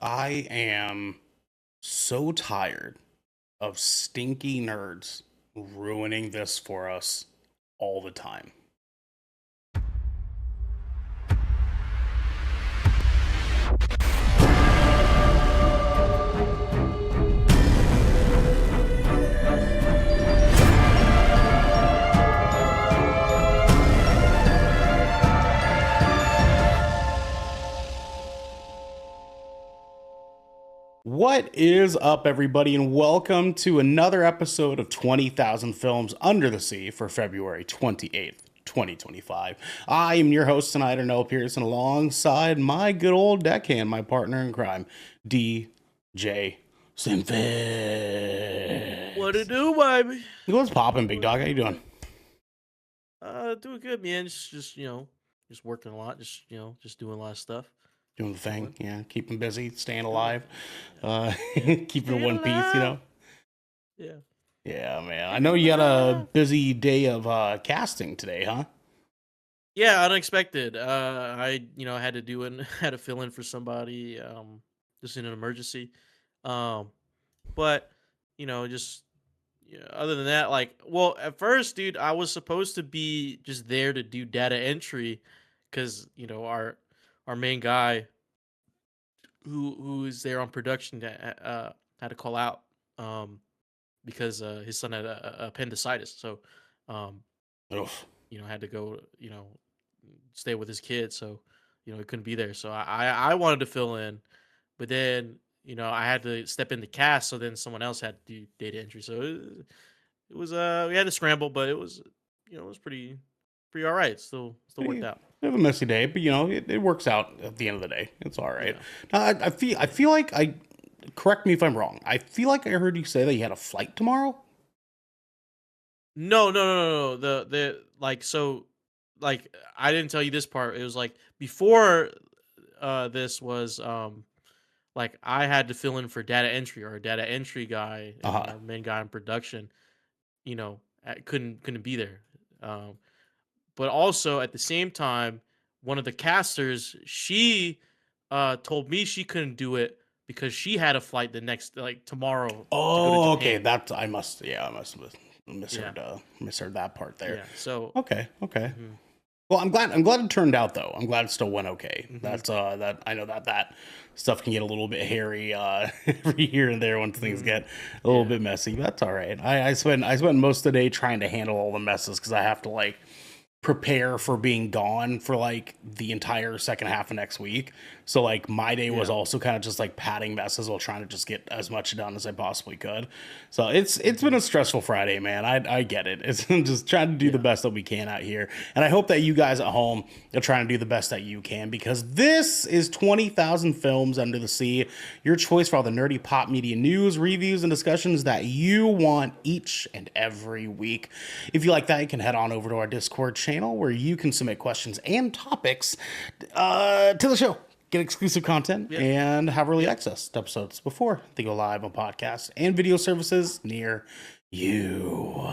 I am so tired of stinky nerds ruining this for us all the time. What is up, everybody, and welcome to another episode of 20,000 Films Under the Sea for February 28th, 2025. I am your host tonight, Noah Pearson, alongside my good old deckhand, my partner in crime, DJ Simfix. What it do, baby? What's poppin', big dog? How you doing? Doing good, man. Just working a lot. Just doing a lot of stuff. Doing the thing, yeah. Keeping busy, staying alive, keeping in one piece, Yeah. Yeah, man. I know you had a busy day of casting today, huh? Yeah, unexpected. I had to fill in for somebody, just in an emergency. But just other than that, well, at first, dude, I was supposed to be just there to do data entry, because our main guy who is there on production had to call out, because his son had appendicitis. So, um, Oof. had to go, stay with his kid. So, he couldn't be there. So I wanted to fill in, but then, I had to step in the cast. So then someone else had to do data entry. So it was, we had to scramble, but it was, it was pretty all right. Still worked out. We have a messy day, but it works out at the end of the day. It's all right. Yeah. Now, I feel like correct me if I'm wrong. I feel like I heard you say that you had a flight tomorrow. No. I didn't tell you this part. It was like before this was I had to fill in for data entry, or a data entry guy, and our main guy in production, couldn't be there. But also at the same time, one of the casters, she told me she couldn't do it because she had a flight the next, tomorrow. Oh, okay. I must have misheard that part there. Yeah. So okay. Mm-hmm. Well, I'm glad it turned out though. I'm glad it still went okay. Mm-hmm. That's that I know that stuff can get a little bit hairy every here and there when things get a little bit messy. That's all right. I spent most of the day trying to handle all the messes because I have to prepare for being gone for the entire second half of next week. So my day was also kind of just padding messes while trying to just get as much done as I possibly could. So it's been a stressful Friday, man. I get it. It's just trying to do the best that we can out here. And I hope that you guys at home are trying to do the best that you can, because this is 20,000 Films Under the Sea, your choice for all the nerdy pop media news, reviews, and discussions that you want each and every week. If you like that, you can head on over to our Discord channel where you can submit questions and topics to the show. Get exclusive content and have early access to episodes before they go live on podcasts and video services near you.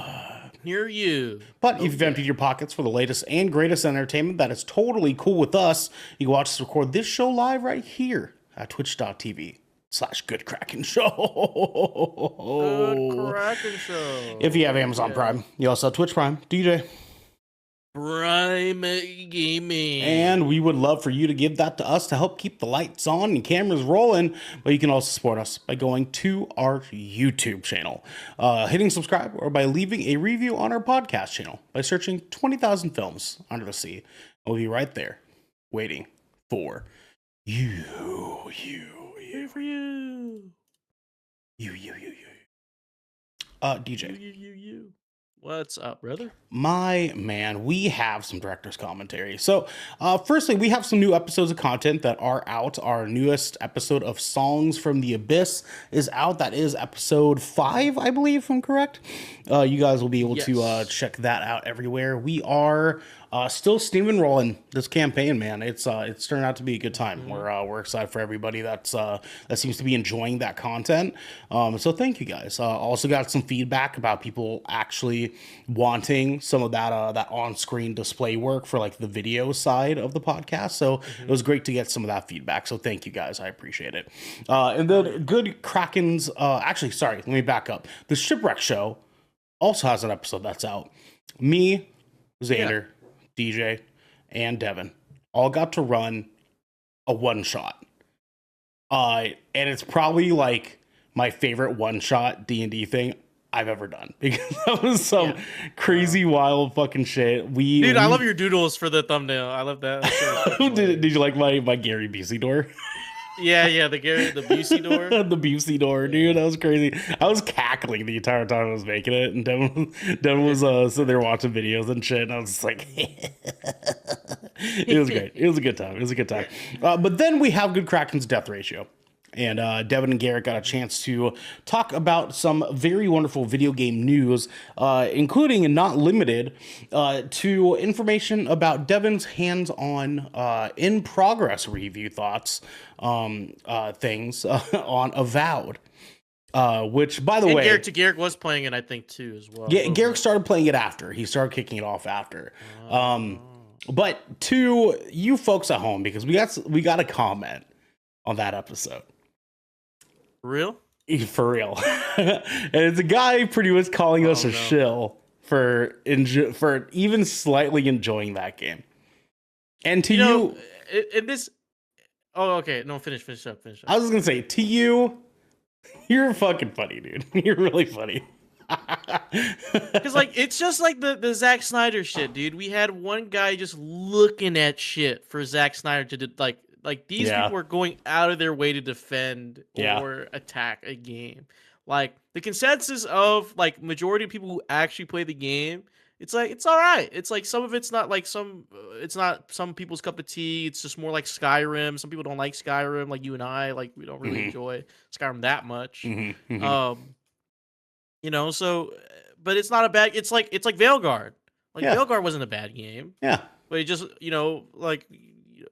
But if you've emptied your pockets for the latest and greatest entertainment, that is totally cool with us. You can watch us record this show live right here at twitch.tv/Good Kraken Show. Good Kraken Show. If you have Amazon Prime, you also have Twitch Prime, DJ Prime Gaming. And we would love for you to give that to us to help keep the lights on and cameras rolling. But you can also support us by going to our YouTube channel, hitting subscribe, or by leaving a review on our podcast channel by searching 20,000 Films Under the Sea. We'll be right there waiting for you. DJ. What's up, brother? My man, we have some director's commentary. So, firstly, we have some new episodes of content that are out. Our newest episode of Songs from the Abyss is out. That is episode 5, I believe, if I'm correct. You guys will be able to check that out everywhere. We are Still steaming rolling this campaign, man. It's turned out to be a good time. Hmm. We're excited for everybody that seems to be enjoying that content. So thank you guys. Also got some feedback about people actually wanting some of that on screen display work for like the video side of the podcast. So it Hmm. was great to get some of that feedback. So thank you guys. I appreciate it. And Oh yeah. then good Kraken's. Actually, sorry. Let me back up. The Shipwreck Show also has an episode that's out. Me, Yeah. Xander, DJ, and Devin all got to run a one shot. And it's probably like my favorite one shot D&D thing I've ever done because that was some Yeah. crazy wild fucking shit. Dude, I love your doodles for the thumbnail. I love that. That shit was fucking did you hilarious. like my Gary Busey door? Yeah, yeah, the Busey door. The Busey door, dude, Yeah. that was crazy. I was cackling the entire time I was making it, and Devin was sitting there watching videos and shit, and I was just like, it was great. It was a good time. It was a good time. But then we have Good Kraken's death ratio. And Devin and Garrett got a chance to talk about some very wonderful video game news, including and not limited to information about Devin's hands-on in progress review thoughts, things on Avowed. Which, by the And way, Garrick was playing it, I think, too, as well. yeah, Garrick started playing it after. He started kicking it off after. Oh. But to you folks at home, because we got a comment on that episode. For real? For real. And it's a guy pretty much calling us a no. shill for even slightly enjoying that game. And to you, in this. Oh, okay. No, finish up. I was gonna say, to you, you're fucking funny, dude. You're really funny. Because like it's just like the Zack Snyder shit, dude. We had one guy just looking at shit for Zack Snyder to like these Yeah. people are going out of their way to defend Yeah. or attack a game. Like the consensus of like majority of people who actually play the game, it's like it's all right. It's like some of it's not like it's not some people's cup of tea. It's just more like Skyrim. Some people don't like Skyrim, like you and I. Like we don't really Mhm. enjoy Skyrim that much. Mhm. So but it's not a bad. It's like Veilguard. Like Yeah. Veilguard wasn't a bad game, Yeah. but it just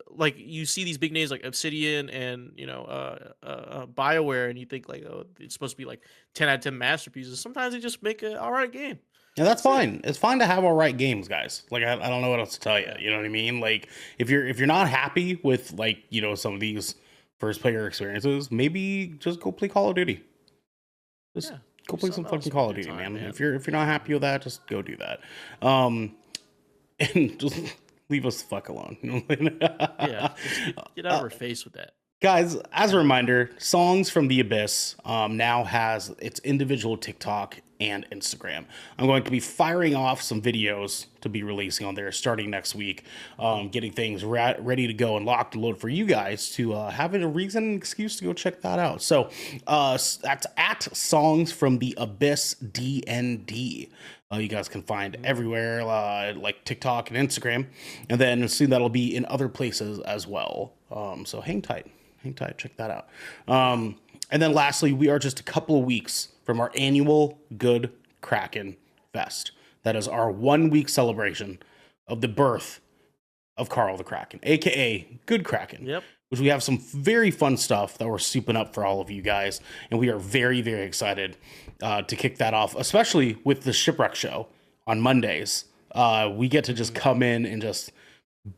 like you see these big names like Obsidian and BioWare, and you think like, oh, it's supposed to be like 10 out of 10 masterpieces. Sometimes they just make an all right game. Yeah, that's fine. It's fine to have all right games, guys. Like I don't know what else to tell you. You know what I mean? Like if you're not happy with like some of these first player experiences, maybe just go play Call of Duty. Just Yeah, go do play some something else fucking with Call of your Duty, time, man. man. If you're not happy with that, just go do that. And just leave us the fuck alone. Yeah, just get out of our face with that. Guys, as a reminder, Songs from the Abyss now has its individual TikTok and Instagram. I'm going to be firing off some videos to be releasing on there starting next week, getting things ready to go and locked and loaded for you guys to have a reason and excuse to go check that out. So that's at Songs from the Abyss DND. You guys can find everywhere, like TikTok and Instagram, and then soon that'll be in other places as well. So hang tight, check that out. And then lastly, we are just a couple of weeks from our annual Good Kraken Fest. That is our 1 week celebration of the birth of Carl the Kraken, aka Good Kraken. Yep. Which we have some very fun stuff that we're souping up for all of you guys, and we are very, very excited to kick that off, especially with the Shipwreck Show on Mondays. We get to just come in and just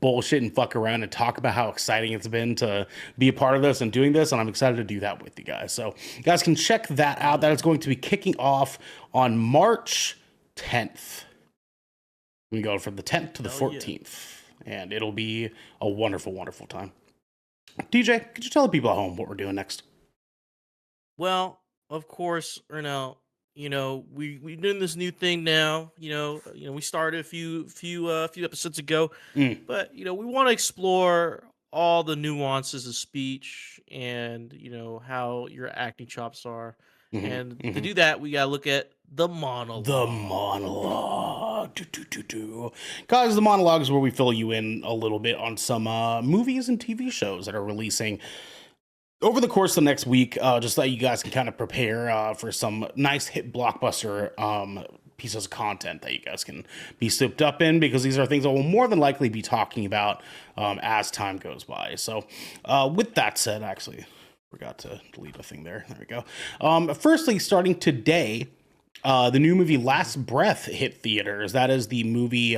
bullshit and fuck around and talk about how exciting it's been to be a part of this and doing this, and I'm excited to do that with you guys. So you guys can check that out. That is going to be kicking off on March 10th. We go from the 10th to the 14th, and it'll be a wonderful, wonderful time. DJ, could you tell the people at home what we're doing next? Well, of course, we're doing this new thing now. We started a few episodes ago, but we want to explore all the nuances of speech and how your acting chops are. And to do that, we gotta look at the monologue. The monologue. Guys, the monologue is where we fill you in a little bit on some movies and TV shows that are releasing over the course of the next week, just so you guys can kind of prepare for some nice hit blockbuster pieces of content that you guys can be souped up in, because these are things that we'll more than likely be talking about as time goes by. So with that said, actually, forgot to delete a thing there. There we go. Firstly, starting today, the new movie Last Breath hit theaters. That is the movie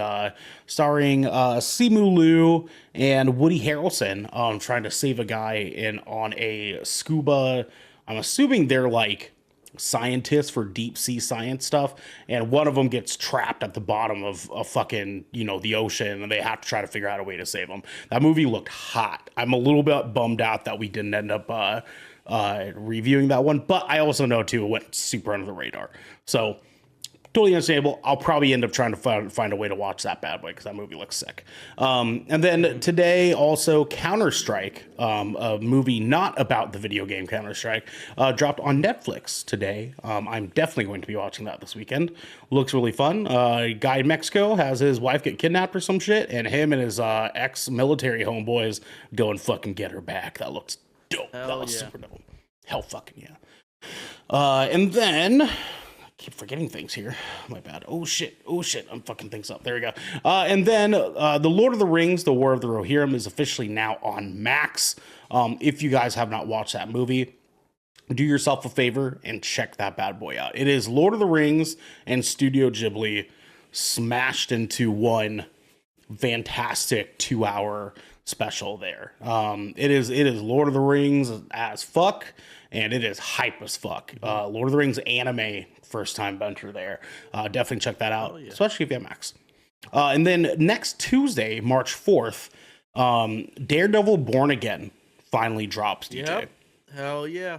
starring Simu Liu and Woody Harrelson trying to save a guy on a scuba. I'm assuming they're like scientists for deep sea science stuff, and one of them gets trapped at the bottom of a fucking, the ocean, and they have to try to figure out a way to save him. That movie looked hot. I'm a little bit bummed out that we didn't end up reviewing that one, but I also know too it went super under the radar. So totally understandable. I'll probably end up trying to find a way to watch that bad boy because that movie looks sick. And then today also Counter-Strike, a movie not about the video game Counter-Strike, dropped on Netflix today. I'm definitely going to be watching that this weekend. Looks really fun. A guy in Mexico has his wife get kidnapped or some shit, and him and his ex-military homeboys go and fucking get her back. That looks dope. That was super dope. Hell fucking yeah. And then keep forgetting things here. My bad. Oh shit. I'm fucking things up. There we go. And then the Lord of the Rings, The War of the Rohirrim, is officially now on Max. If you guys have not watched that movie, do yourself a favor and check that bad boy out. It is Lord of the Rings and Studio Ghibli smashed into one fantastic 2-hour special there. It is Lord of the Rings as fuck, and it is hype as fuck. Lord of the Rings anime first time venture there. Definitely check that out, especially if you have Max. And then next Tuesday, March 4th, Daredevil Born Again finally drops, DJ. Yep. Hell yeah.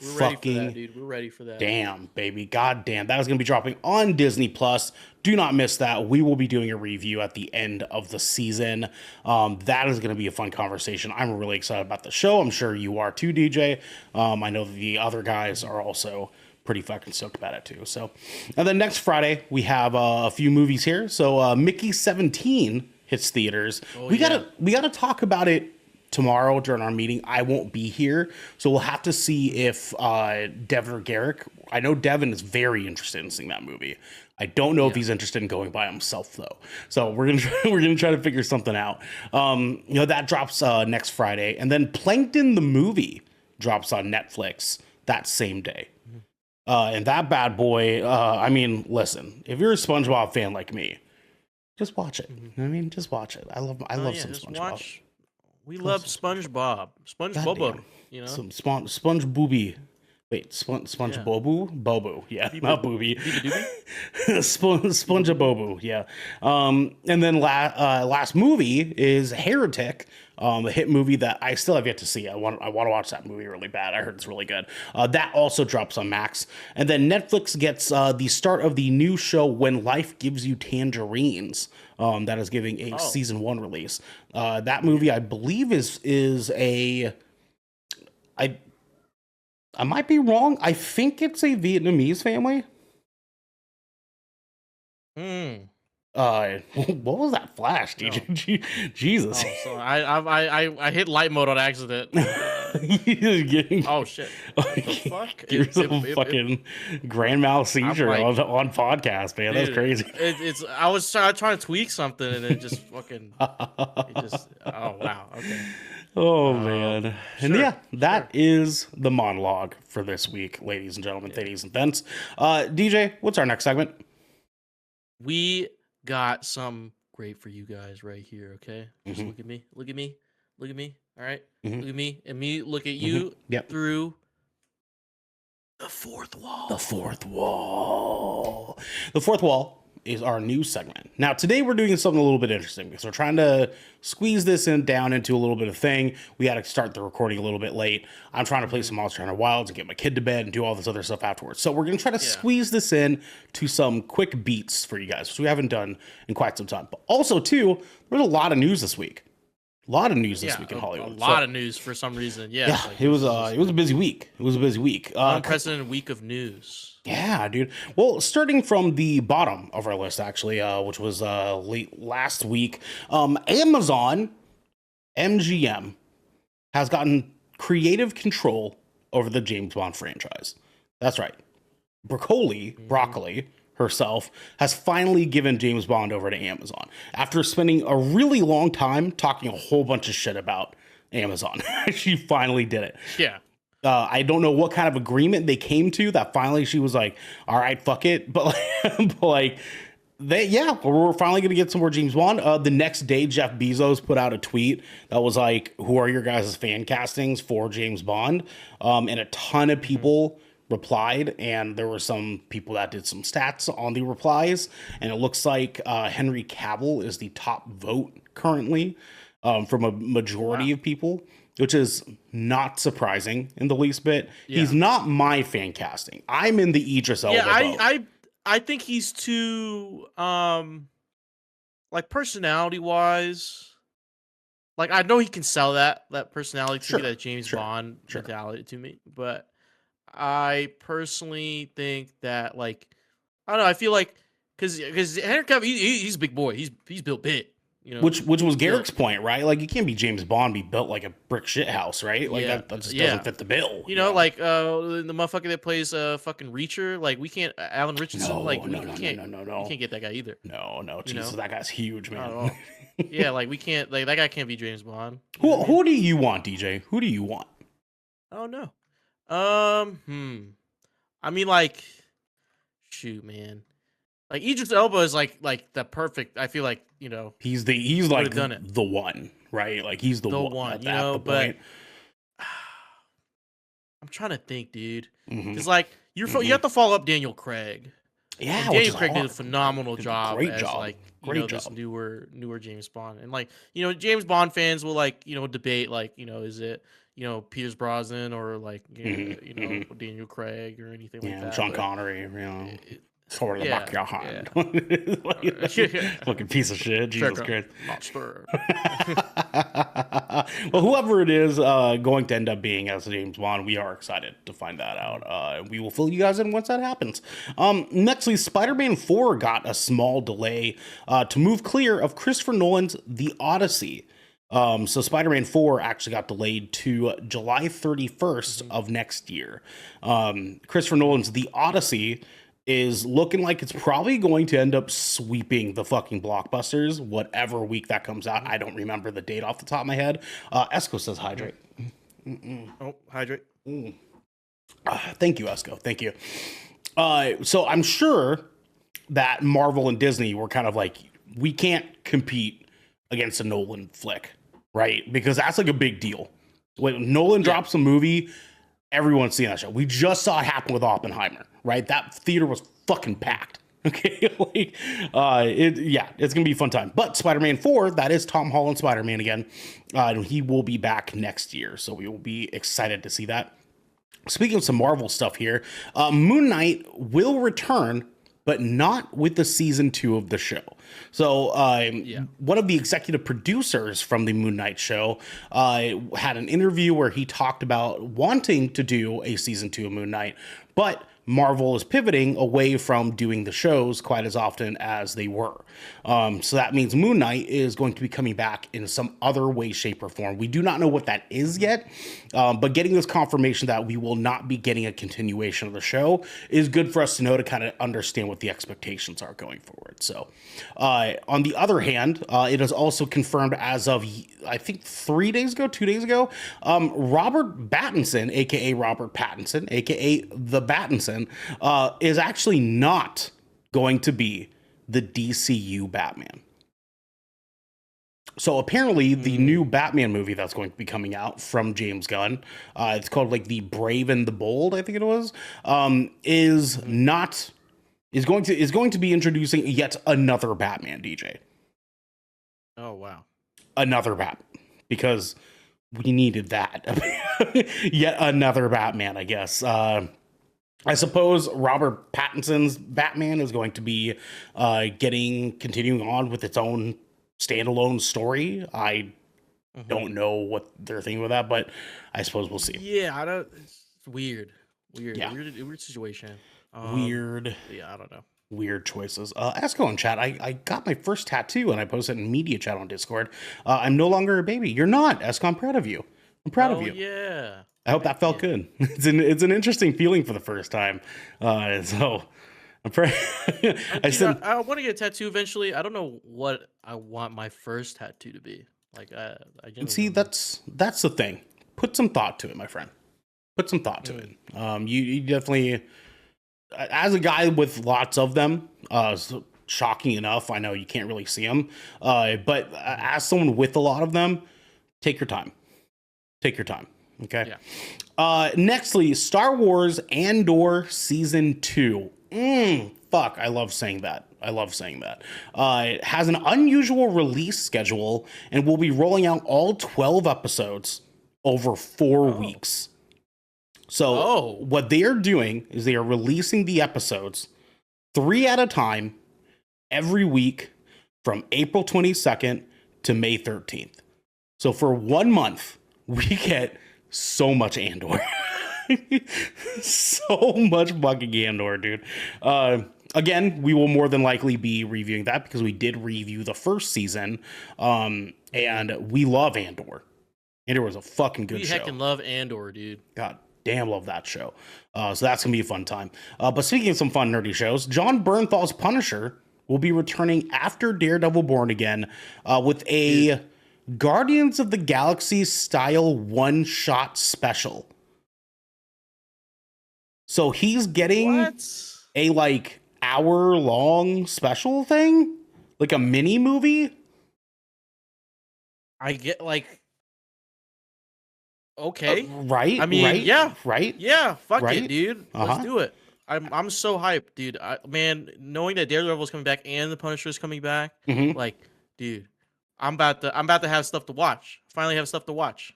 We're ready for that, dude. We're ready for that. Damn, baby. God damn. That is going to be dropping on Disney Plus. Do not miss that. We will be doing a review at the end of the season. That is going to be a fun conversation. I'm really excited about the show. I'm sure you are too, DJ. I know the other guys are also pretty fucking stoked about it too. So, and then next Friday we have a few movies here. So Mickey 17 hits theaters. We gotta talk about it tomorrow during our meeting. I won't be here, so we'll have to see if Devin or Garrick. I know Devin is very interested in seeing that movie. I don't know if he's interested in going by himself though. So we're gonna try to figure something out. That drops next Friday, and then Plankton the movie drops on Netflix that same day. And that bad boy. I mean, listen, if you're a SpongeBob fan like me, just watch it. I mean, just watch it. I love some SpongeBob. We love SpongeBob. SpongeBob, Some sponge booby. Wait, sponge bobu? Bobu, yeah, not booby. Sponge bobu, yeah. And then last movie is Heretic, a hit movie that I still have yet to see. I want to watch that movie really bad. I heard it's really good. That also drops on Max. And then Netflix gets the start of the new show When Life Gives You Tangerines. That is giving a season 1 release. That movie, I believe, is a. I might be wrong. I think it's a Vietnamese family. What was that flash, DJ? No. Jesus. Oh, so I hit light mode on accident. Oh shit! What the fuck? You're some fucking grand mal seizure on podcast, man. That's crazy. I was trying to tweak something and it just fucking. Oh wow. Okay. Oh man. And that is the monologue for this week, ladies and gentlemen, ladies and gents. DJ, what's our next segment? We got some great for you guys right here, okay? Just look at me. Look at me. Look at me. All right? Look at me. And me look at you through the fourth wall. The fourth wall. The fourth wall is our new segment. Now, today we're doing something a little bit interesting because we're trying to squeeze this down into a little bit of thing. We had to start the recording a little bit late. I'm trying to play some Monster Hunter Wilds and get my kid to bed and do all this other stuff afterwards. So we're going to try to squeeze this in to some quick beats for you guys, which we haven't done in quite some time. But also, too, there's a lot of news this week. A lot of news this week in Hollywood. A lot of news for some reason. Yeah, it was a busy week. It was a busy week. Unprecedented week of news. Yeah, dude. Well, starting from the bottom of our list, actually, which was late last week, Amazon MGM has gotten creative control over the James Bond franchise. That's right. Broccoli, herself has finally given James Bond over to Amazon after spending a really long time talking a whole bunch of shit about Amazon. She finally did it. Yeah. I don't know what kind of agreement they came to that finally she was like, all right, fuck it. But like, we're finally going to get some more James Bond. The next day, Jeff Bezos put out a tweet that was like, who are your guys' fan castings for James Bond? And a ton of people replied, and there were some people that did some stats on the replies, and it looks like Henry Cavill is the top vote currently from a majority of people, which is not surprising in the least bit. Yeah. He's not my fan casting. I'm in the Idris Elba vote. I think he's too like personality wise. Like I know he can sell that personality to me, that James Bond mentality to me, but I personally think that like I don't know. I feel like because Henry Cavill he's a big boy. He's built big. You know, which was Garrick's point, right? Like you can't be James Bond, be built like a brick shit house, right? Like that just doesn't fit the bill. You know, like the motherfucker that plays fucking Reacher, like we can't Alan Richardson, we can't get that guy either. No, Jesus, that guy's huge, man. Yeah, like we can't, like that guy can't be James Bond. Who do you want, DJ? Who do you want? I don't know. I mean, like, shoot, man. Like Idris Elba is like the perfect. I feel like he's like the one, right? Like he's the one, but I'm trying to think, dude. Because like you have to follow up Daniel Craig. Yeah, and Daniel Craig did a phenomenal job. Great job. This newer James Bond, and like James Bond fans will like debate like is it Pierce Brosnan or like Daniel Craig or anything like that. Sean Connery, Sort of the backyard. Fucking piece of shit. Jesus Christ. Well, whoever it is going to end up being as James Bond, we are excited to find that out. We will fill you guys in once that happens. Nextly, Spider-Man 4 got a small delay to move clear of Christopher Nolan's The Odyssey. So Spider-Man 4 actually got delayed to July 31st of next year. Christopher Nolan's The Odyssey is looking like it's probably going to end up sweeping the fucking blockbusters, whatever week that comes out. I don't remember the date off the top of my head. Esco says hydrate. Oh, hydrate. Thank you, Esco. Thank you. So I'm sure that Marvel and Disney were kind of like, we can't compete against a Nolan flick, right? Because that's like a big deal. When Nolan drops a movie, everyone's seeing that show. We just saw it happen with Oppenheimer, right? That theater was fucking packed. Okay, it's gonna be a fun time. But Spider-Man 4, that is Tom Holland Spider-Man again. He will be back next year, so we will be excited to see that. Speaking of some Marvel stuff here, Moon Knight will return, but not with the season 2 of the show. So one of the executive producers from the Moon Knight show had an interview where he talked about wanting to do a season 2 of Moon Knight, but Marvel is pivoting away from doing the shows quite as often as they were. So that means Moon Knight is going to be coming back in some other way, shape, or form. We do not know what that is yet, but getting this confirmation that we will not be getting a continuation of the show is good for us to know, to kind of understand what the expectations are going forward. So on the other hand, it is also confirmed as of, I think 2 days ago, Robert Pattinson, aka Robert Pattinson, aka the Pattinson, is actually not going to be the DCU Batman. So apparently the new Batman movie that's going to be coming out from James Gunn, it's called like The Brave and the Bold, I think it was, is going to be introducing yet another Batman, DJ. Oh wow. Another Batman, because we needed that. Yet another Batman, I guess. I suppose Robert Pattinson's Batman is going to be continuing on with its own standalone story. I don't know what they're thinking with that, but I suppose we'll see. Yeah, it's weird. Weird situation. Weird. Yeah, I don't know. Weird choices. Esco in chat. I got my first tattoo and I posted in media chat on Discord. I'm no longer a baby. You're not, Esco. I'm proud of you. I'm proud of you. Yeah. I hope that felt good. It's an interesting feeling for the first time. So I'm pretty. I Dude, said, I want to get a tattoo eventually. I don't know what I want my first tattoo to be. Like, I genuinely see, don't know. that's the thing. Put some thought to it, my friend. Put some thought to it. Mm. You definitely, as a guy with lots of them, shocking enough, I know you can't really see them, but Mhm. as someone with a lot of them, take your time. Take your time. Okay. Yeah. Nextly, Star Wars Andor Season 2. Fuck, I love saying that. I love saying that. It has an unusual release schedule and will be rolling out all 12 episodes over 4 weeks. So, Oh. what they are doing is they are releasing the episodes 3 at a time every week from April 22nd to May 13th. So, for 1 month, we get so much Andor. So much fucking Andor, dude. Again, we will more than likely be reviewing that because we did review the first season, and we love Andor. Andor was a fucking good We show. heckin' love Andor, dude. God damn, love that show. So that's gonna be a fun time. But speaking of some fun nerdy shows, John Bernthal's Punisher will be returning after Daredevil Born Again with a Guardians of the Galaxy style one-shot special. So he's getting What? a like hour-long special thing, like a mini movie. I get like okay. Right, I mean, right, yeah, right, yeah. Fuck it, right. dude. Let's Uh-huh. do it. I'm so hyped, dude. Man, knowing that Daredevil is coming back and the Punisher is coming back, hmm like, dude, I'm about to have stuff to watch. Finally, have stuff to watch.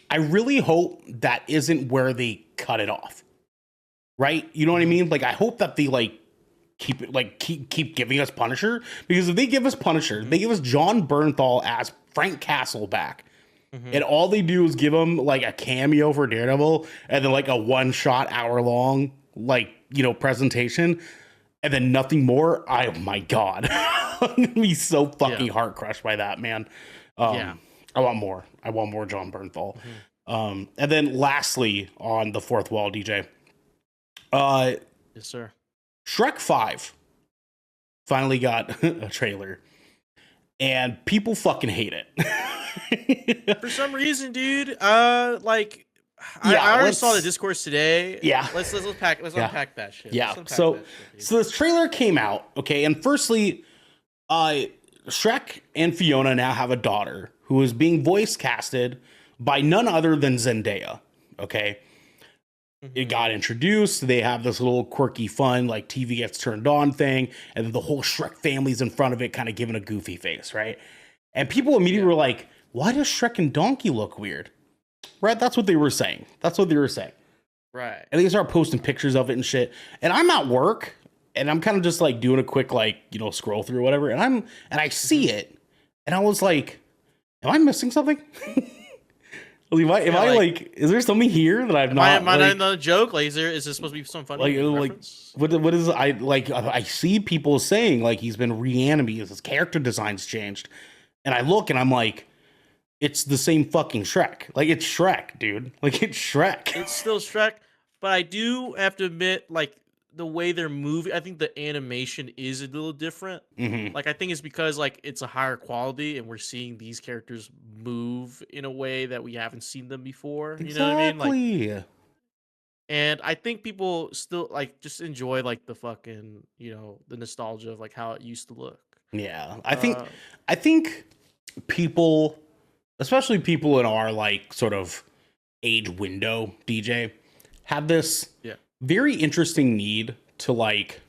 I really hope that isn't where they cut it off. Right? You know what I Mhm. mean? Like I hope that they like keep giving us Punisher, because if they give us Punisher, Mhm. they give us John Bernthal as Frank Castle back. Mhm. And all they do is give him like a cameo for Daredevil and then like a one-shot hour-long presentation and then nothing more. Oh my god. I'm gonna be so Yeah. fucking heart crushed by that, man. Yeah. I want more. I want more John Bernthal. Mhm. And then lastly, on the fourth wall, DJ, uh, Yes, sir. Shrek 5 finally got a trailer, and people fucking hate it. For some reason, dude. Like, Yeah, I already saw the let's- discourse today. Yeah. Let's Yeah. unpack that shit. Yeah. Let's unpack So that shit, dude. so this trailer came out, okay, and firstly, Shrek and Fiona now have a daughter who is being voice casted by none other than Zendaya. Okay. It Mhm. got introduced. They have this little quirky, fun, like TV gets turned on thing, and then the whole Shrek family's in front of it, kind of giving a goofy face, right? And people immediately were like, "Why does Shrek and Donkey look weird?" Right? That's what they were saying. That's what they were saying. Right. And they start posting pictures of it and shit. And I'm at work, and I'm kind of just like doing a quick scroll through or whatever, and I see it, and I was like, "Am I missing something?" Am I like, is there something here that I've not? Am I not another joke? Like, is this supposed to be some funny reference? What is I see people saying like he's been reanimated, his character design's changed, and I look and I'm like, it's the same fucking Shrek. Like it's Shrek, dude. Like it's Shrek. It's still Shrek, but I do have to admit, like, the way they're moving, I think the animation is a little different. Mhm. Like, I think it's because like it's a higher quality, and we're seeing these characters move in a way that we haven't seen them before. You know what I mean? Like, Exactly. and I think people still like just enjoy like the fucking the nostalgia of like how it used to look. Yeah. Uh, I think people, especially people in our like sort of age window, DJ, have this yeah. very interesting need to like,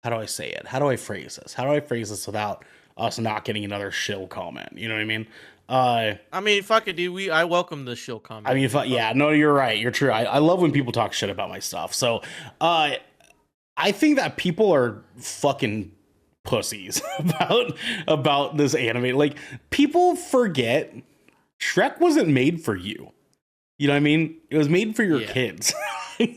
how do I say it? How do I phrase this? How do I phrase this without us not getting another shill comment? You know what I mean? I mean, fuck it, dude. I welcome the shill comment. I mean, yeah, no, you're right. You're true. I love when people talk shit about my stuff. So, I think that people are fucking pussies about this anime. Like, people forget Shrek wasn't made for you. You know what I mean? It was made for your kids. And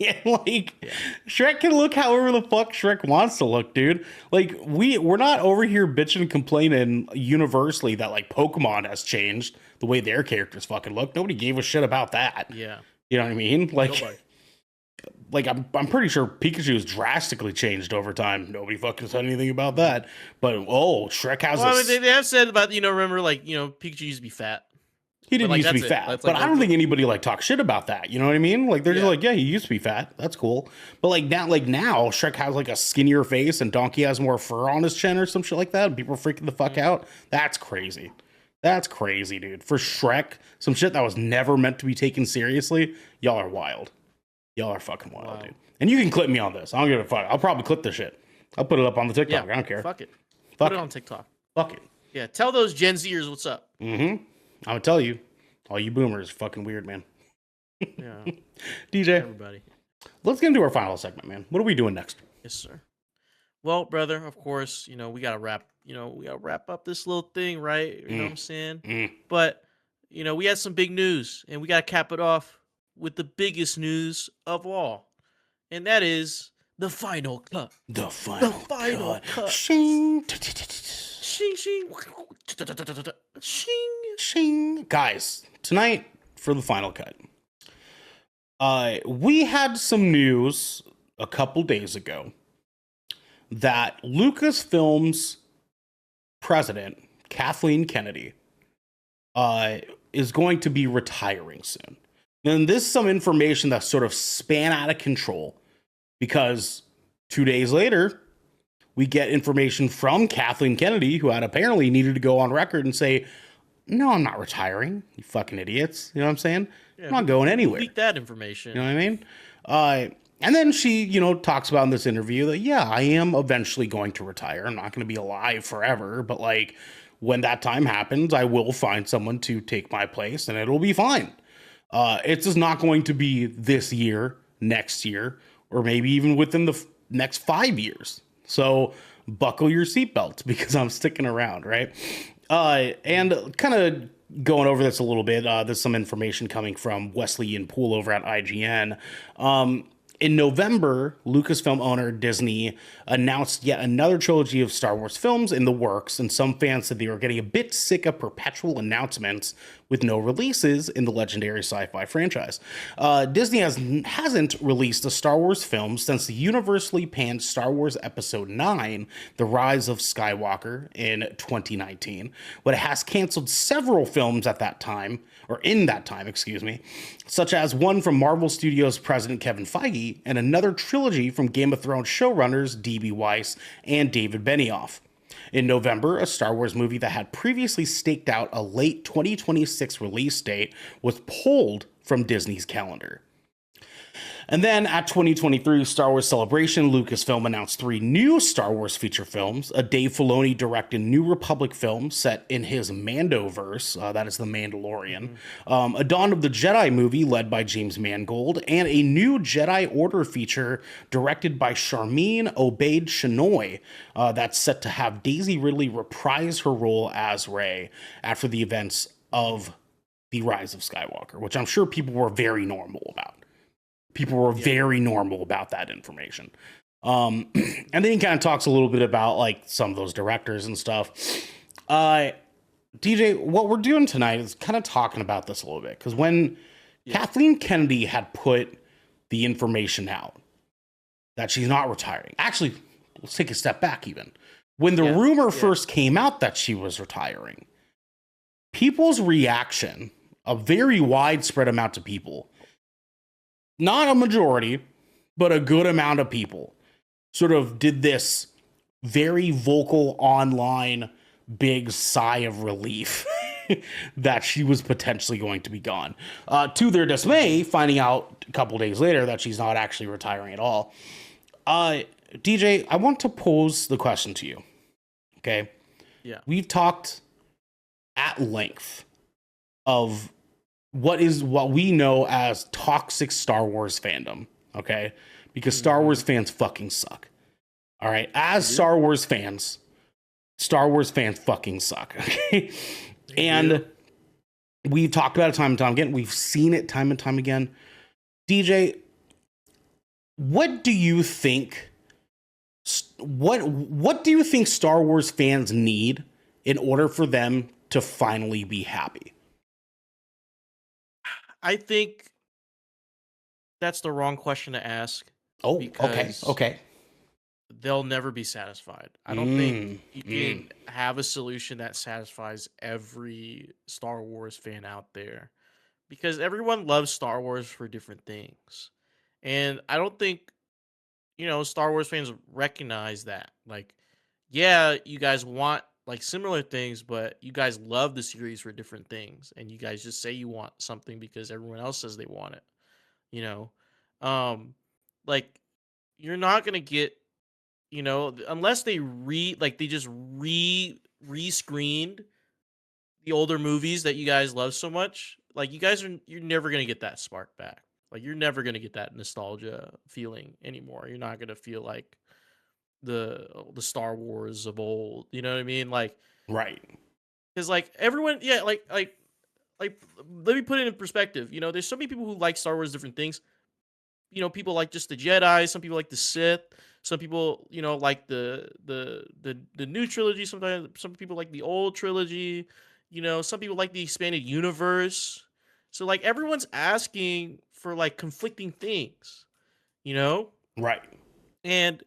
Shrek can look however the fuck Shrek wants to look, dude. Like we're not over here bitching and complaining universally that like Pokemon has changed the way their characters fucking look. Nobody gave a shit about that. Yeah. You know what I mean? Like Nobody. like I'm pretty sure Pikachu has drastically changed over time. Nobody fucking said anything about that. But Shrek has Well, I mean, they have said about, remember, like, Pikachu used to be fat, he but did like used to be that's it. fat, That's but like I don't think anybody like talks shit about that. You know what I mean? Like they're just yeah. like, yeah, he used to be fat. That's cool. But now Shrek has like a skinnier face and Donkey has more fur on his chin or some shit like that. And people are freaking the fuck out. That's crazy. That's crazy, dude. For Shrek, some shit that was never meant to be taken seriously. Y'all are wild. Y'all are fucking wild, Wow. dude. And you can clip me on this. I don't give a fuck. I'll probably clip this shit. I'll put it up on the TikTok. Yeah. I don't care. Fuck it. Fuck Put it it. on TikTok. Fuck it. Yeah. Tell those Gen Zers what's up. Mm-hmm. I'm gonna tell you, all you boomers, fucking weird, man. Yeah. DJ, Everybody. let's get into our final segment, man. What are we doing next? Yes, sir. Well, brother, of course, we gotta wrap up this little thing, right? You know what I'm saying? But, we had some big news, and we gotta cap it off with the biggest news of all. And that is the final cut. The final cut. Shing. Shing shing. Shing. Shing. Guys, tonight for the final cut. We had some news a couple days ago that Lucasfilm's president, Kathleen Kennedy, is going to be retiring soon. And this is some information that sort of span out of control because 2 days later, we get information from Kathleen Kennedy, who had apparently needed to go on record and say, no, I'm not retiring, you fucking idiots. You know what I'm saying? Yeah, I'm not going anywhere. Leak that information. You know what I mean? And then she, talks about in this interview that, yeah, I am eventually going to retire. I'm not going to be alive forever, but like when that time happens, I will find someone to take my place and it'll be fine. It's just not going to be this year, next year, or maybe even within the next 5 years. So buckle your seatbelts because I'm sticking around, right? And kind of going over this a little bit, there's some information coming from Wesley and Poole over at IGN. In November, Lucasfilm owner Disney announced yet another trilogy of Star Wars films in the works, and some fans said they were getting a bit sick of perpetual announcements with no releases in the legendary sci-fi franchise. Disney hasn't released a Star Wars film since the universally panned Star Wars Episode 9, The Rise of Skywalker, in 2019, but it has canceled several films at that time, or in that time, excuse me, such as one from Marvel Studios president Kevin Feige and another trilogy from Game of Thrones showrunners D.B. Weiss and David Benioff. In November, a Star Wars movie that had previously staked out a late 2026 release date was pulled from Disney's calendar. And then at 2023 Star Wars Celebration, Lucasfilm announced 3 new Star Wars feature films, a Dave Filoni directed New Republic film set in his Mandoverse, that is The Mandalorian, a Dawn of the Jedi movie led by James Mangold, and a new Jedi Order feature directed by Sharmeen Obaid-Chinoy that's set to have Daisy Ridley reprise her role as Rey after the events of The Rise of Skywalker, which I'm sure people were very normal about. People were very normal about that information. And then he kind of talks a little bit about like some of those directors and stuff. DJ, what we're doing tonight is kind of talking about this a little bit. Because when Kathleen Kennedy had put the information out that she's not retiring. Actually, let's take a step back even. When the rumor first came out that she was retiring, people's reaction, a very widespread amount of people, not a majority, but a good amount of people sort of did this very vocal online big sigh of relief that she was potentially going to be gone. To their dismay, finding out a couple days later that she's not actually retiring at all. DJ, I want to pose the question to you. Okay? Yeah. We've talked at length of what we know as toxic Star Wars fandom, okay? Because Star Wars fans fucking suck. All right? As Star Wars fans fucking suck, okay? And we've talked about it time and time again. We've seen it time and time again. DJ, what do you think what do you think Star Wars fans need in order for them to finally be happy? I think that's the wrong question to ask Oh, okay, because okay. they'll never be satisfied. I don't think Mm, you mm. can have a solution that satisfies every Star Wars fan out there because everyone loves Star Wars for different things. And I don't think, Star Wars fans recognize that. Like, yeah, you guys want like similar things, but you guys love the series for different things. And you guys just say you want something because everyone else says they want it, you know? Um, like, you're not going to get, unless they just re-screened the older movies that you guys love so much. Like, you're never going to get that spark back. Like, you're never going to get that nostalgia feeling anymore. You're not going to feel like the Star Wars of old. You know what I mean? Like, Right. because like everyone, yeah, like let me put it in perspective. There's so many people who like Star Wars different things. People like just the Jedi. Some people like the Sith. Some people, like the new trilogy. Sometimes some people like the old trilogy. Some people like the expanded universe. So like everyone's asking for like conflicting things. You know, Right. and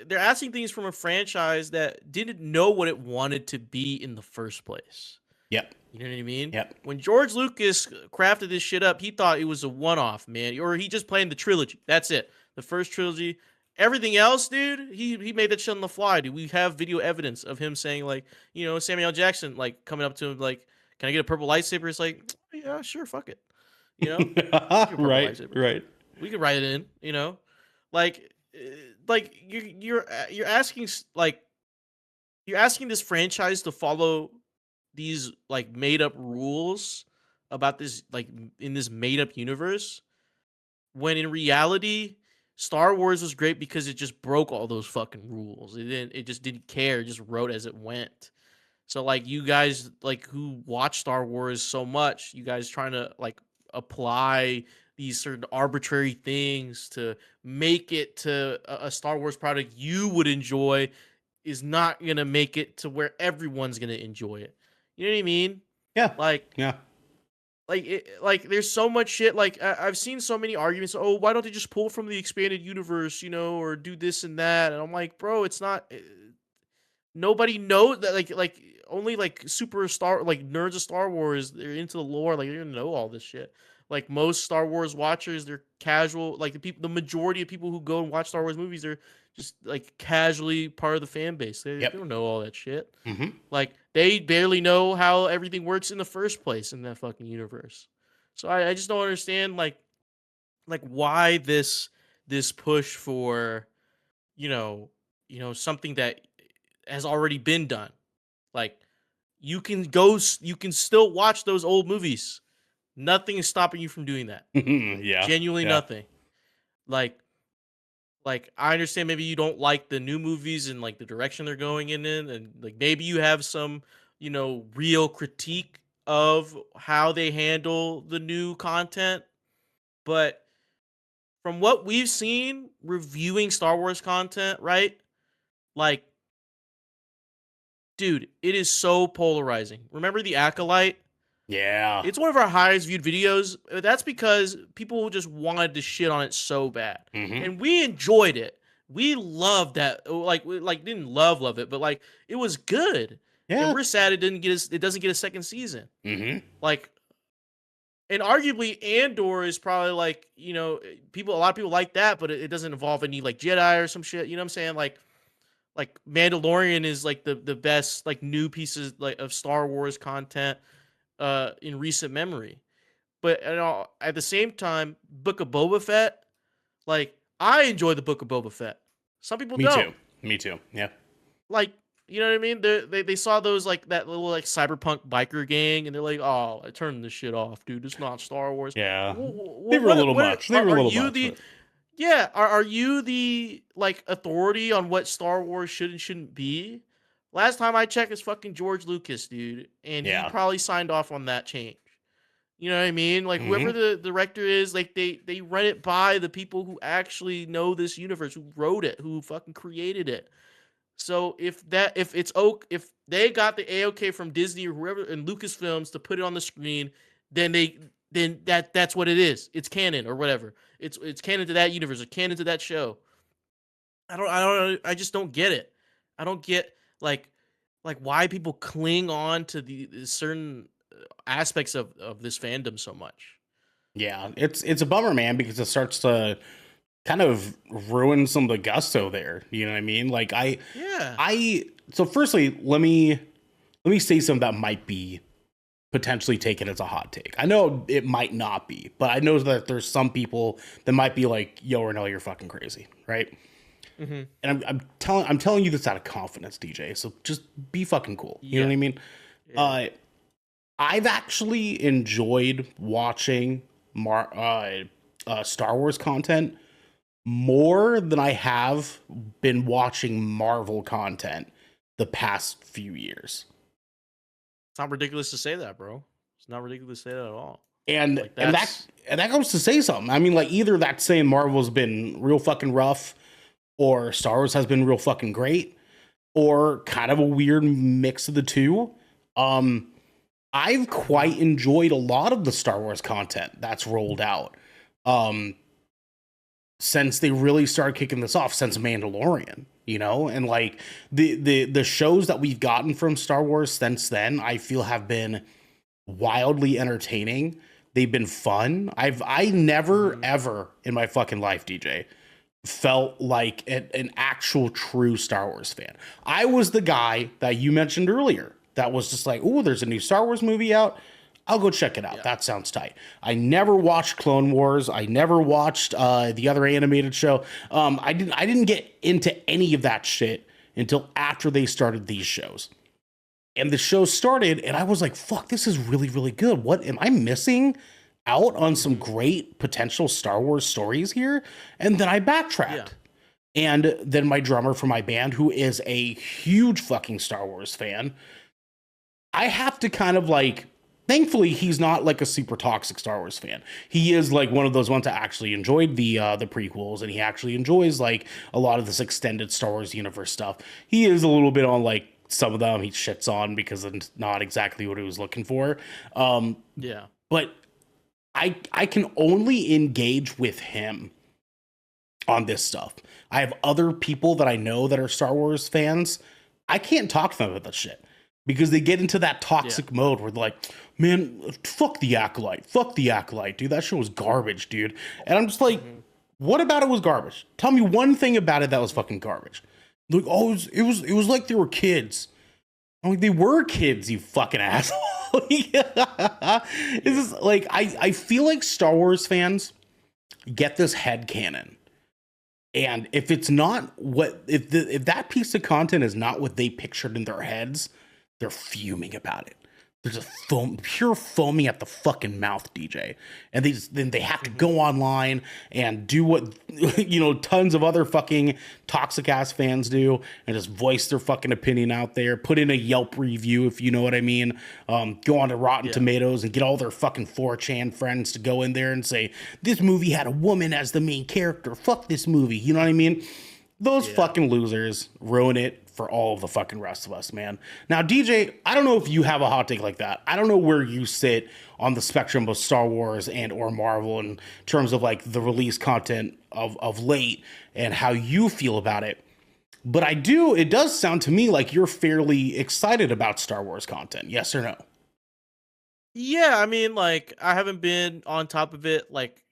they're asking things from a franchise that didn't know what it wanted to be in the first place. Yep. You know what I mean? Yep. When George Lucas crafted this shit up, he thought it was a one-off, man, or he just planned the trilogy. That's it. The first trilogy. Everything else, dude, he made that shit on the fly, dude. We have video evidence of him saying, like, Samuel L. Jackson, like, coming up to him, like, can I get a purple lightsaber? It's like, yeah, sure, fuck it. Give you a purple Right. lightsaber. Right. We can write it in. Like, like you're asking you're asking this franchise to follow these like made up rules about this like in this made up universe when in reality Star Wars was great because it just broke all those fucking rules. It just didn't care, it just wrote as it went. So like you guys like who watch Star Wars so much, you guys trying to like apply these certain arbitrary things to make it to a Star Wars product you would enjoy is not going to make it to where everyone's going to enjoy it. You know what I mean? Yeah. Like Yeah. like there's so much shit like I've seen so many arguments, oh, why don't they just pull from the expanded universe, or do this and that, and I'm like, bro, it's not nobody knows that like only like superstar like nerds of Star Wars, they're into the lore, like they're gonna know all this shit. Like most Star Wars watchers, they're casual. Like the majority of people who go and watch Star Wars movies, they're just like casually part of the fan base. They Yep. don't know all that shit. Mm-hmm. Like they barely know how everything works in the first place in that fucking universe. So I just don't understand like why this push for you know something that has already been done. Like you can still watch those old movies. Nothing is stopping you from doing that. Yeah. Genuinely Yeah. nothing. Like I understand maybe you don't like the new movies and like the direction they're going in and like maybe you have some, real critique of how they handle the new content, but from what we've seen reviewing Star Wars content, right? Like dude, it is so polarizing. Remember the Acolyte? Yeah. It's one of our highest viewed videos. That's because people just wanted to shit on it so bad, Mm-hmm. and we enjoyed it. We loved that. Like, we, like didn't love it, but like it was good. And Yeah. we're sad it didn't get. It doesn't get a second season. Mm-hmm. Like, and arguably Andor is probably like people. A lot of people like that, but it doesn't involve any like Jedi or some shit. You know what I'm saying? Like Mandalorian is like the best like new pieces like of Star Wars content in recent memory. But at the same time, Book of Boba Fett, like I enjoy the Book of Boba Fett. Some people Me don't. too. Me too. Yeah. Like, you know what I mean? They saw those like that little like cyberpunk biker gang, and they're like, "Oh, I turned this shit off, dude. It's not Star Wars." Yeah. They were a What little much. They were a are little you much, the but yeah? Are you the like authority on what Star Wars should and shouldn't be? Last time I checked, it's fucking George Lucas, dude, and he yeah. probably signed off on that change. You know what I mean? Like whoever Mm-hmm. the director is, like they run it by the people who actually know this universe, who wrote it, who fucking created it. So if they got the AOK from Disney or whoever in Lucasfilms to put it on the screen, then then that's what it is. It's canon or whatever. It's canon to that universe or canon to that show. I just don't get it. I don't get like why people cling on to the certain aspects of this fandom so much. Yeah, it's a bummer, man, because it starts to kind of ruin some of the gusto there. You know what I mean? Like Yeah. I so firstly, let me say something that might be potentially taken as a hot take. I know it might not be, but I know that there's some people that might be like, "Yo, or no, you're fucking crazy," right? Hmm. And I'm telling you this out of confidence, DJ. So just be fucking cool. You know Yeah. what I mean? Yeah. Uh, I've actually enjoyed watching Star Wars content more than I have been watching Marvel content the past few years. It's not ridiculous to say that, bro. It's not ridiculous to say that at all. And Like and that that's and that goes to say something. I mean, like either that's saying Marvel's been real fucking rough, or Star Wars has been real fucking great, or kind of a weird mix of the two. Um, I've Mhm. quite enjoyed a lot of the Star Wars content that's rolled out. Um, since they really started kicking this off, since Mandalorian, you know, and like the shows that we've gotten from Star Wars since then, I feel have been wildly entertaining. They've been fun. I never Mhm. ever in my fucking life, DJ, felt like an actual true Star Wars fan. I was the guy that you mentioned earlier that was just like, oh, there's a new Star Wars movie out. I'll go check it out. Yeah. That sounds tight. I never watched Clone Wars. I never watched the other animated show. I didn't get into any of that shit until after they started these shows. And the show started, and I was like, fuck, this is really, really good. What am I missing out on some Mhm. great potential Star Wars stories here? And then I Yeah. backtracked. And then my drummer for my band, who is a huge fucking Star Wars fan, I have to kind of like, thankfully he's not like a super toxic Star Wars fan. He is like one of those ones that actually enjoyed the prequels, and he actually enjoys like a lot of this extended Star Wars universe stuff. He is a little bit on like some of them he shits on because it's not exactly what he was looking for. Um, Yeah. but I can only engage with him on this stuff. I have other people that I know that are Star Wars fans. I can't talk to them about that shit because they get into that Yeah. toxic mode where they're like, man, fuck the acolyte, dude. That show was garbage, dude. And I'm just like, Mhm. what about it was garbage? Tell me one thing about it that was fucking garbage. Like, oh, it was like they were kids. I'm like, they were kids, you fucking asshole. It's Yeah. just like I feel like Star Wars fans get this head canon, and if it's not what if that piece of content is not what they pictured in their heads, they're fuming about it. They're just pure foaming at the fucking mouth, DJ. And then they have to Mhm. go online and do what tons of other fucking toxic ass fans do, and just voice their fucking opinion out there. Put in a Yelp review if you know what I mean. Go on to Rotten Yeah. Tomatoes and get all their fucking 4chan friends to go in there and say this movie had a woman as the main character. Fuck this movie. You know what I mean? Those Yeah. fucking losers ruin it for all of the fucking rest of us, man. Now, DJ, I don't know if you have a hot take like that. I don't know where you sit on the spectrum of Star Wars and or Marvel in terms of like the release content of late and how you feel about it. But it does sound to me like you're fairly excited about Star Wars content. Yes or no? Yeah, I mean, like, I haven't been on top of it, like,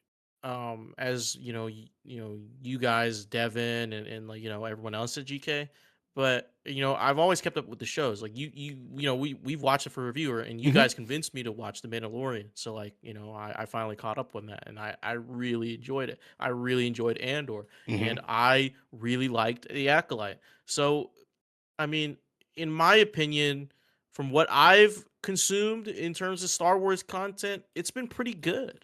as you guys, Devin, and like everyone else at GK. But I've always kept up with the shows. Like we've watched it for reviewer, and you Mm-hmm. guys convinced me to watch The Mandalorian. So like I finally caught up on that, and I really enjoyed it. I really enjoyed Andor, Mm-hmm. and I really liked The Acolyte. So I mean, in my opinion, from what I've consumed in terms of Star Wars content, it's been pretty good.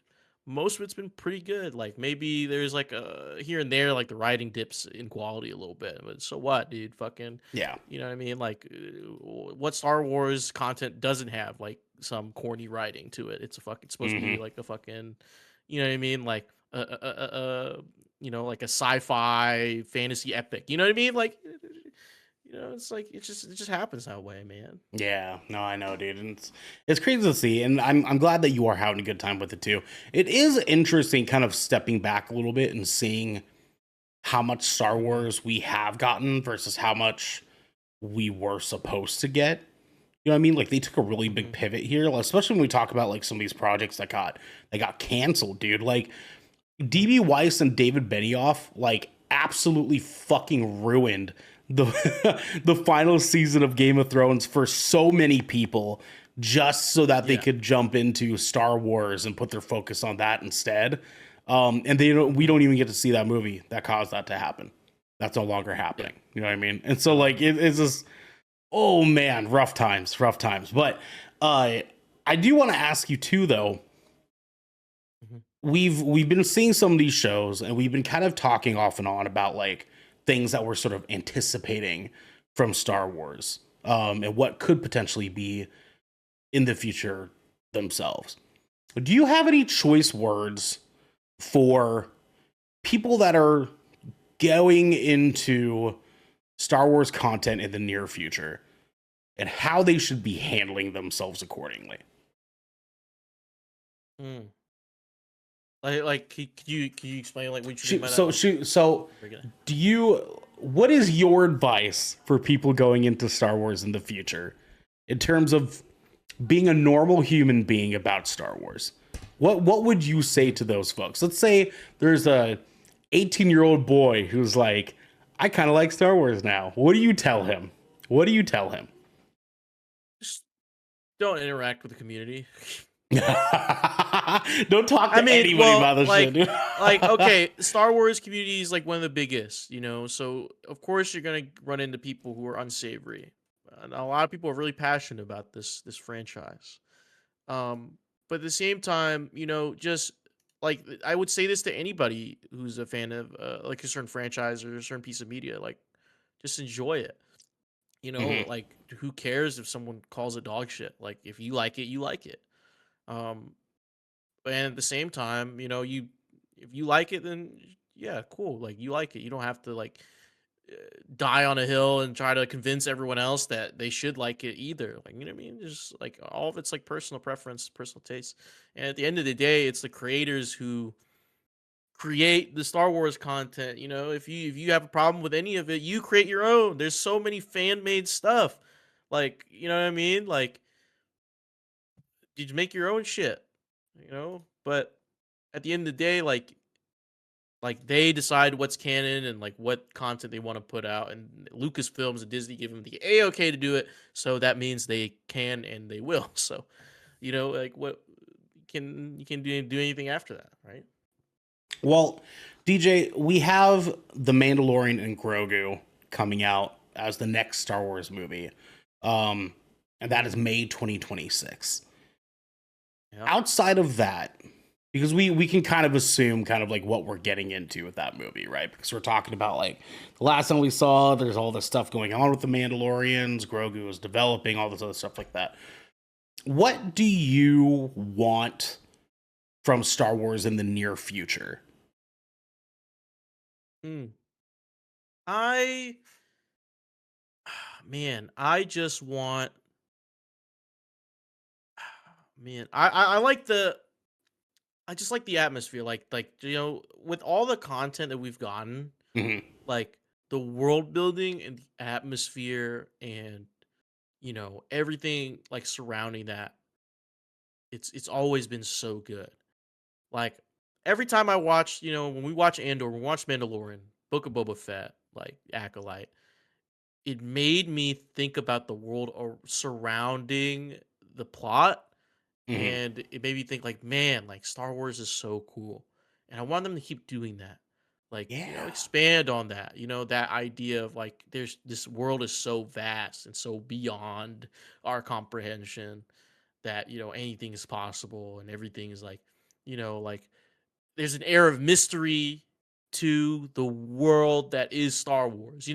Most of it's been pretty good. Like maybe there's like a here and there, like the writing dips in quality a little bit, but so what, dude? Fucking, Yeah. you know what I mean? Like, what Star Wars content doesn't have like some corny writing to it? It's supposed to be Mm-hmm. like a fucking, you know what I mean? Like like a sci-fi fantasy epic. You know what I mean? Like it's like it just happens that way, man. Yeah, no, I know, dude. And it's crazy to see, and I'm glad that you are having a good time with it too. It is interesting, kind of stepping back a little bit and seeing how much Star Hmm. Wars we have gotten versus how much we were supposed to get. You know what I mean? Like they took a really big Hmm. pivot here, especially when we talk about like some of these projects that got canceled, dude. Like DB Weiss and David Benioff like absolutely fucking ruined the the final season of Game of Thrones for so many people just so that they Yeah. could jump into Star Wars and put their focus on that instead. And we Hmm. don't even get to see that movie that caused that to happen. That's no longer Yeah. happening. You know what I mean? And so No. like it's just oh man, rough times, rough times. But uh I do want to ask you too though, Hmm. we've been seeing some of these shows and we've been kind of talking off and on about like things that we're sort of anticipating from Star Wars and what could potentially be in the future themselves. Do you have any choice words for people that are going into Star Wars content in the near future and how they should be handling themselves accordingly? Mm. Like, can you explain like what you mean Shoot, by that? so Like, shoot, so break it. do you what is your advice for people going into Star Wars in the future in terms of being a normal human being about Star Wars? What would you say to those folks? Let's say there's a 18-year-old boy who's like, I kind of like Star Wars now. What do you tell him? What do you tell him? Just don't interact with the community. Don't talk I to mean, anybody well, about this shit, dude. okay, Star Wars community is like one of the biggest, so of course you're gonna run into people who are unsavory, and a lot of people are really passionate about this franchise. Um, but at the same time, just like I would say this to anybody who's a fan of like a certain franchise or a certain piece of media, like just enjoy it. Hmm. Like who cares if someone calls it dog shit? Like if you like it, you like it. Um, and at the same time, if you like it, then yeah, cool. Like you like it. You don't have to like uh, die on a hill and try to convince everyone else that they should like it either. Like, you know what I mean? Just like all of it's like personal preference, personal taste. And at the end of the day, it's the creators who create the Star Wars content. If you have a problem with any of it, you create your own. There's so many fan made stuff. Like, you know what I mean? Like you make your own shit, But at the end of the day, like they decide what's canon and like what content they want to put out, and Lucasfilms and Disney give them the a-okay to do it, so that means they can and they will. So like what can you can do anything after that, right? Well, DJ, we have The Mandalorian and Grogu coming out as the next Star Wars movie. Um, and that Hmm. is May 2026. Yeah. Outside of that, because we can kind of assume kind of like what we're getting into with that movie, right? Because we're talking about like the last time we saw, there's all this stuff going on with the Mandalorians, Grogu is developing, all this other stuff like that. What do you want from Star Wars in the near future? Hmm. I Man, I just want man, I like the I just like the atmosphere, like with all the content that we've gotten, Hmm. like the world building and the atmosphere and everything like surrounding that. It's always been so good. Like every time I watch, when we watch Andor, we watch Mandalorian, Book of Boba Fett, like Acolyte, it made me think about the world surrounding the plot, Hmm. and it made me think like, man, like Star Wars is so cool, and I want them to keep doing that. Like, Yeah. expand on that. That idea of like, there's this world is so vast and so beyond our comprehension that anything is possible and everything is like there's an air of mystery to the world that is Star Wars.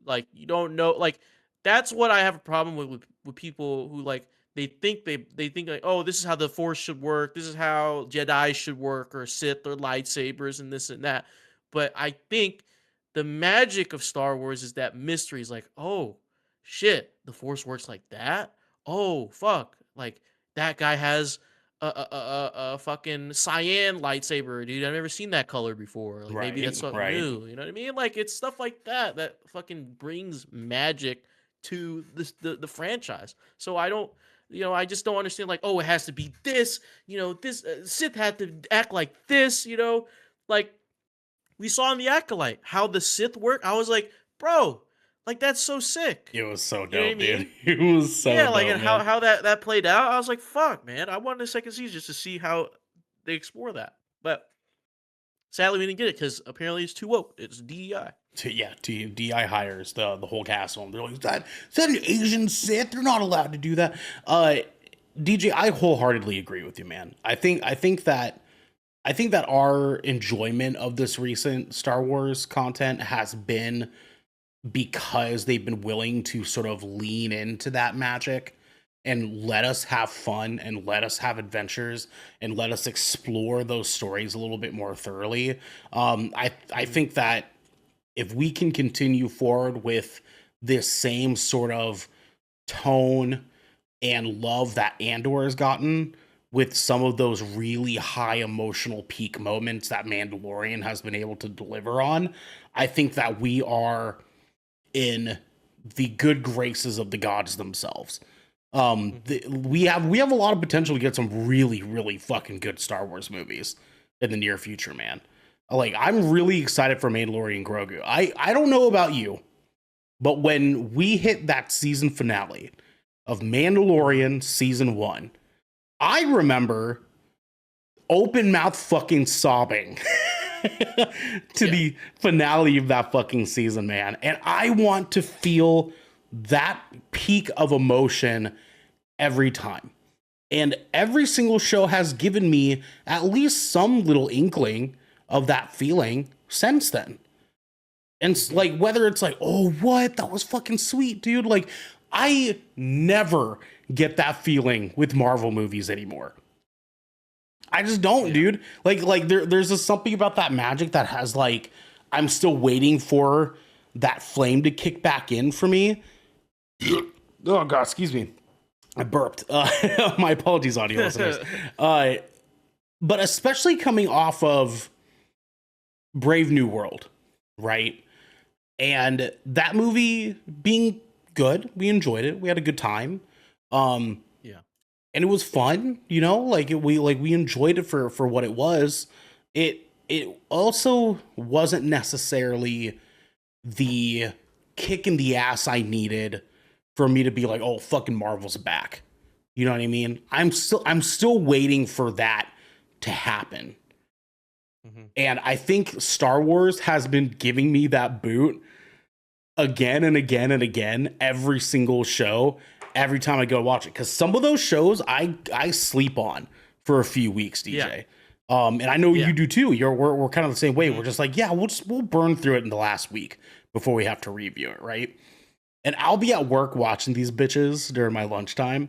Like you don't know, like that's what I have a problem with people who like they think like, oh, this is how the Force should work, this is how Jedi should work, or Sith or lightsabers and this and that. But I think the magic of Star Wars is that mystery. Is like, oh shit, the Force works like that. Oh fuck, like that guy has a fucking cyan lightsaber, dude. I've never seen that color before. Like maybe Right, that's something right. new. You know what I mean? Like it's stuff like that that fucking brings magic to the franchise. So I don't, I just don't understand. Like, oh, it has to be this. This Sith had to act like this. Like we saw in the Acolyte how the Sith work. I was like, bro, like that's so sick. It was so You know what I dope, dude. mean? It was so Yeah, like dope, and how man. how that played out. I was like, fuck, man. I wanted a second season just to see how they explore that. But sadly, we didn't get it because apparently it's too woke. It's DEI. DI hires the whole cast of them. They're like, is that an Asian Sith? They're not allowed to do that. DJ, I wholeheartedly agree with you, man. I think that our enjoyment of this recent Star Wars content has been because they've been willing to sort of lean into that magic and let us have fun and let us have adventures and let us explore those stories a little bit more thoroughly. I think that if we can continue forward with this same sort of tone and love that Andor has gotten with some of those really high emotional peak moments that Mandalorian has been able to deliver on, I think that we are in the good graces of the gods themselves. We have a lot of potential to get some really, really fucking good Star Wars movies in the near future, man. Like, I'm really excited for Mandalorian Grogu. I don't know about you, but when we hit that season finale of Mandalorian season 1, I remember open mouth fucking sobbing to the finale of that fucking season, man. And I want to feel that peak of emotion every time. And every single show has given me at least some little inkling of that feeling since then. And like, whether it's like, oh, what? That was fucking sweet, dude. Like, I never get that feeling with Marvel movies anymore. I just don't, dude. Like there's just something about that magic that has like, I'm still waiting for that flame to kick back in for me. Oh God, excuse me. I burped. My apologies, audio listeners. But especially coming off of Brave New World, right? And that movie being good, we enjoyed it. We had a good time. And it was fun, we enjoyed it for what it was. It also wasn't necessarily the kick in the ass I needed for me to be like, oh, fucking Marvel's back. You know what I mean? I'm still waiting for that to happen. And I think Star Wars has been giving me that boot again and again and again, every single show, every time I go watch it. Because some of those shows I sleep on for a few weeks, DJ. And I know you do too. We're kind of the same way. We're just like, we'll burn through it in the last week before we have to review it, right? And I'll be at work watching these bitches during my lunchtime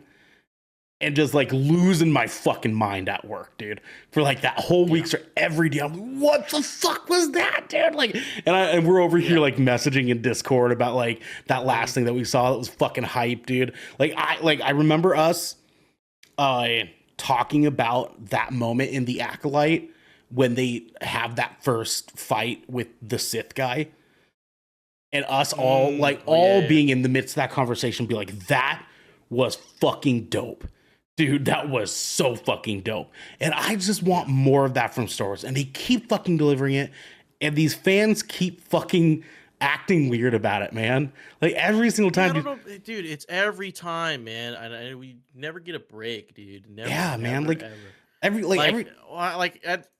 and just like losing my fucking mind at work, dude, for like that whole week or every day. I'm like, what the fuck was that, dude? Like, and we're over here like messaging in Discord about like that last thing that we saw that was fucking hype, dude. I remember us talking about that moment in the Acolyte when they have that first fight with the Sith guy, and us all being in the midst of that conversation, be like, that was fucking dope. Dude, that was so fucking dope. And I just want more of that from Star Wars. And they keep fucking delivering it. And these fans keep fucking acting weird about it, man. Like every single time. I don't know, dude, it's every time, man. And we never get a break, dude. Never, man. Like ever.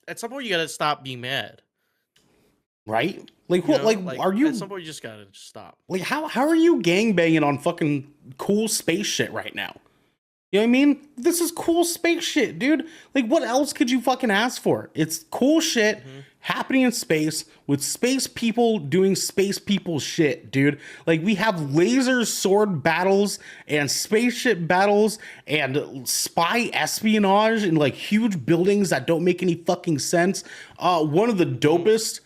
At some point you gotta stop being mad. Right? Like what? Like are you? At some point you just gotta stop. Like how are you gangbanging on fucking cool space shit right now? You know what I mean? This is cool space shit, dude. Like, what else could you fucking ask for? It's cool shit happening in space with space people doing space people shit, dude. Like, we have laser sword battles and spaceship battles and spy espionage in like huge buildings that don't make any fucking sense. One of the dopest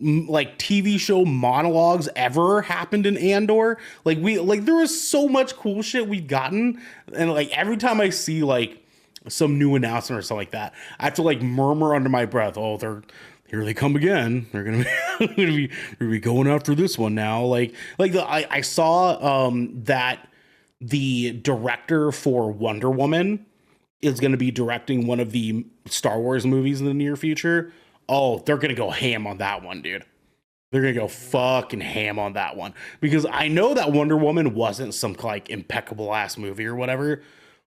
like TV show monologues ever happened in Andor. Like there was so much cool shit we've gotten, and like every time I see like some new announcement or something like that, I have to like murmur under my breath, "Oh, here they come again. They're gonna be going after this one now." I saw that the director for Wonder Woman is going to be directing one of the Star Wars movies in the near future. Oh, they're going to go ham on that one, dude. They're going to go fucking ham on that one. Because I know that Wonder Woman wasn't some like impeccable ass movie or whatever,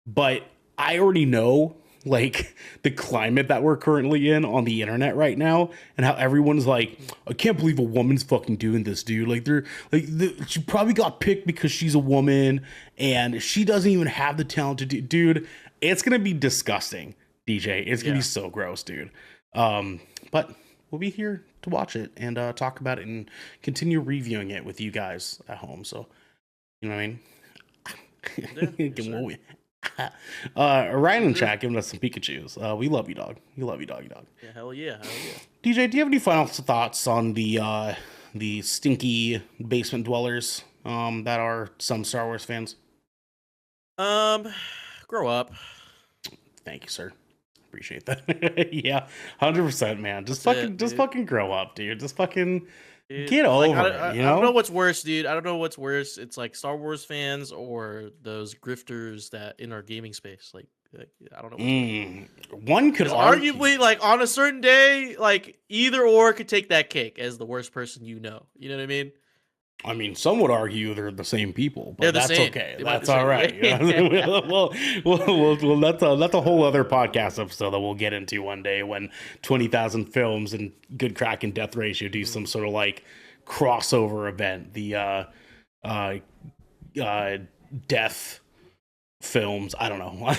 but I already know like the climate that we're currently in on the internet right now, and how everyone's like, I can't believe a woman's fucking doing this, dude. Like she probably got picked because she's a woman and she doesn't even have the talent to do. Dude, it's gonna be disgusting, DJ. It's gonna be so gross, dude. But we'll be here to watch it and talk about it and continue reviewing it with you guys at home. So you know what I mean. Yeah, Ryan in chat giving us some Pikachus. We love you, dog. We love you, doggy dog. Yeah, hell yeah. DJ, do you have any final thoughts on the stinky basement dwellers that are some Star Wars fans? Grow up. Thank you, sir. Appreciate that. Yeah, 100%, man. Just fucking grow up, dude. Just fucking get over it. You know? I don't know what's worse, dude. I don't know what's worse. It's like Star Wars fans or those grifters that in our gaming space. Like I don't know. One could arguably, like on a certain day, like either or could take that cake as the worst person you know. You know what I mean? I mean, some would argue they're the same people, but that's same. okay. That's all right. well, that's a whole other podcast episode that we'll get into one day when 20,000 Films and Good Kraken Death Ratio do some sort of like crossover event. The death films. I don't know.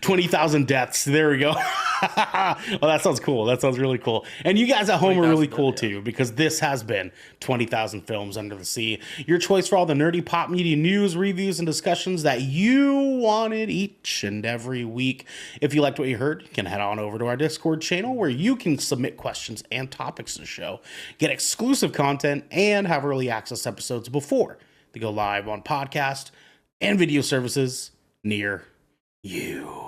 20,000 deaths. There we go. Well, that sounds cool. That sounds really cool. And you guys at home are really cool too, because this has been 20,000 Films Under the Sea. Your choice for all the nerdy pop media news, reviews, and discussions that you wanted each and every week. If you liked what you heard, you can head on over to our Discord channel where you can submit questions and topics to the show, get exclusive content, and have early access episodes before they go live on podcast and video services near you.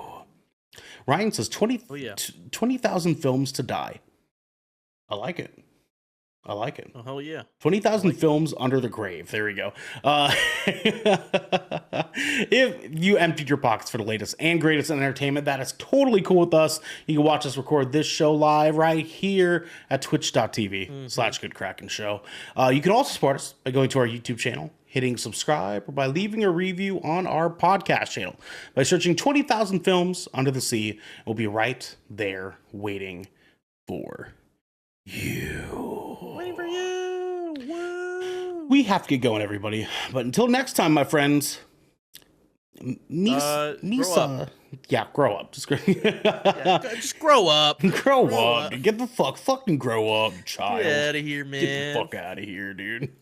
Ryan says 20,000 films to die. I like it. Oh, hell yeah. 20,000 films under the grave. There we go. If you emptied your pockets for the latest and greatest in entertainment, that is totally cool with us. You can watch us record this show live right here at twitch.tv/GoodKrakenShow. You can also support us by going to our YouTube channel, hitting subscribe, or by leaving a review on our podcast channel by searching 20,000 Films Under the Sea. We'll be right there waiting for you. Waiting for you. Woo. We have to get going, everybody. But until next time, my friends, Misa. Yeah, grow up. Just grow up. Grow up. Get the fucking grow up, child. Get out of here, man. Get the fuck out of here, dude.